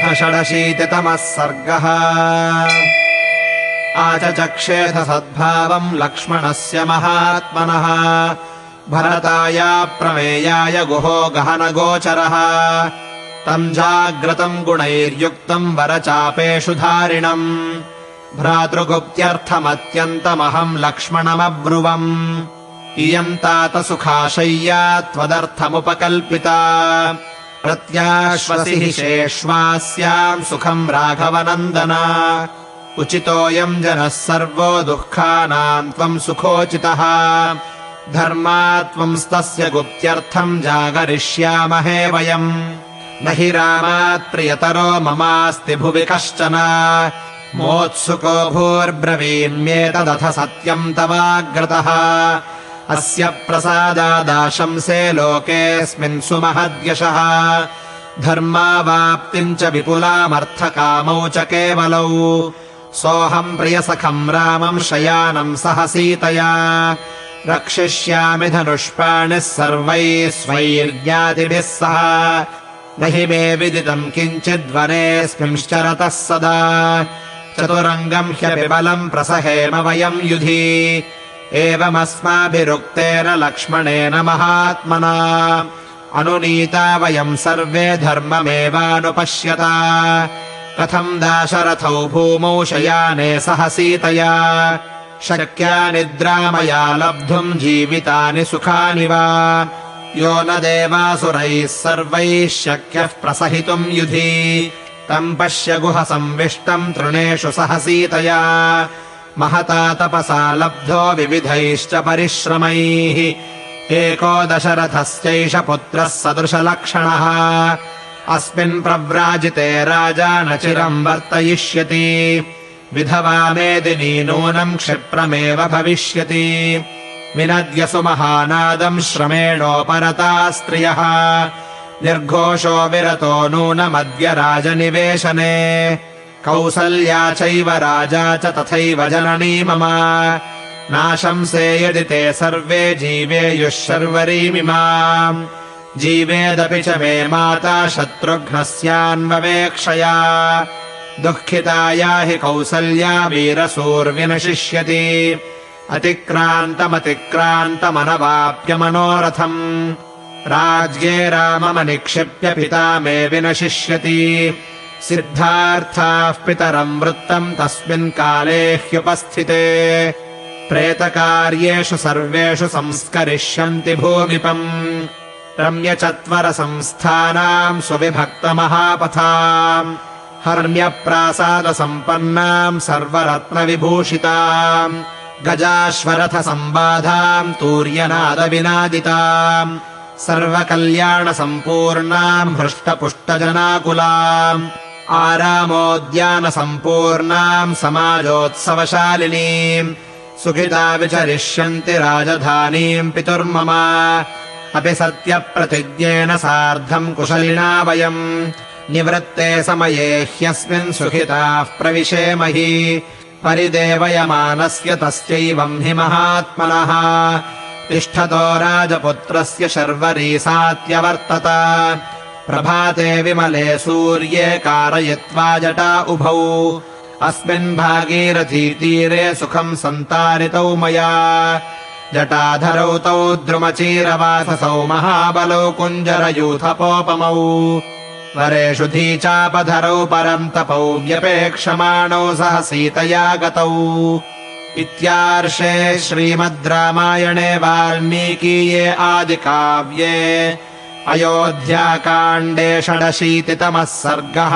अथ षडशीतितमः सर्गः। आचचक्षेथ सद्भावम् लक्ष्मणस्य महात्मनः भरताय प्रमेयाय गुहो गहनगोचरः। तम् जाग्रतम् गुणैर्युक्तम् वरचापेषु धारिणम् भ्रातृगुप्त्यर्थमत्यन्तमहम् लक्ष्मणमब्रुवम्। इयम् तात सुखाशय्या त्वदर्थमुपकल्पिता प्रत्याश्वसि हि शेष्वास्याम् सुखम् राघवनन्दन। उचितोऽयम् जनः सर्वो दुःखानाम् त्वम् सुखोचितः धर्मात्वंस्तस्य गुप्त्यर्थम् जागरिष्यामहे वयम्। न हि रामात् प्रियतरो ममास्ति भुवि कश्चन मोत्सुको भूर्ब्रवीम्येतदथ सत्यम् तवाग्रतः। अस्य प्रसादादाशंसे लोकेऽस्मिन् सुमहद्यशः धर्मावाप्तिम् च विपुलामर्थकामौ च केवलौ। सोऽहम् प्रियसखम् रामम् शयानम् सह सीतया रक्षिष्यामि धनुष्पाणिः सर्वैः स्वैर्ज्ञातिभिः सह। न हि मे विदितम् किञ्चिद्वनेऽस्मिंश्चरतः सदा चतुरङ्गम् ह्यपि बलम् प्रसहेम वयम् युधि। एवमस्माभिरुक्तेन लक्ष्मणेन महात्मना अनुनीता वयम् सर्वे धर्ममेवानुपश्यता। कथम् दाशरथौ भूमौ शयाने सह सीतया शक्या निद्रा मया लब्धुम् जीवितानि सुखानि वा। यो न देवासुरैः सर्वैः शक्यः प्रसहितुम् युधि तम् पश्य गुहसंविष्टम् तृणेषु सह सीतया महता तपसा लब्धो विविधैश्च परिश्रमैः। एको दशरथस्यैष पुत्रः सदृशलक्षणः अस्मिन् प्रव्राजिते राजा न चिरम् वर्तयिष्यति। विधवा मेदिनी नूनम् क्षिप्रमेव भविष्यति। विनद्यसु महानादम् श्रमेणोपरता स्त्रियः निर्घोषो विरतो नूनमद्य राजनिवेशने। कौसल्या चैव राजा च तथैव जननी मम नाशंसे यदि ते सर्वे जीवेयुः शर्वरीमिमाम्। जीवेदपि च मे माता शत्रुघ्नस्यान्ववेक्षया दुःखिताया हि कौसल्या वीरसूर्विनशिष्यति। अतिक्रान्तमतिक्रान्तमनवाप्य मनोरथम् राज्ये राममनिक्षिप्य पिता मे विनशिष्यति। सिद्धार्थाः पितरम् वृत्तम् तस्मिन् काले ह्युपस्थिते प्रेतकार्येषु सर्वेषु संस्करिष्यन्ति भूमिपम्। रम्यचत्वरसंस्थानाम् सुविभक्तमहापथाम् हर्म्यप्रासादसम्पन्नाम् सर्वरत्नविभूषिताम् गजाश्वरथसम्बाधाम् तूर्यनादविनादिताम् सर्वकल्याणसम्पूर्णाम् हृष्टपुष्टजनाकुलाम् आरामोद्यानसम्पूर्णाम् समाजोत्सवशालिनीम्। सुखिता विचरिष्यन्ति राजधानीम् पितुर्मम अपि सत्यप्रतिज्ञेन सार्धम् कुशलिना वयम्। निवृत्ते समये ह्यस्मिन् सुखिताः प्रविशेमहि परिदेवयमानस्य तस्यैवम् हि महात्मनः। तिष्ठतो राजपुत्रस्य शर्वरी सात्यवर्तत प्रभाते विमले सूर्ये कारयित्वा जटा उभौ। अस्मिन् भागीरथीतीरे सुखम् सन्तारितौ मया जटाधरौ तौ द्रुमचीरवाससौ महाबलौ कुञ्जरयूथपोपमौ। वरेषु धीचापधरौ परन्तपौ व्यपेक्षमाणौ सह सीतया गतौ। इत्यार्षे श्रीमद् रामायणे वाल्मीकीये आदिकाव्ये अयोध्याकाण्डे षडशीतितमः सर्गः।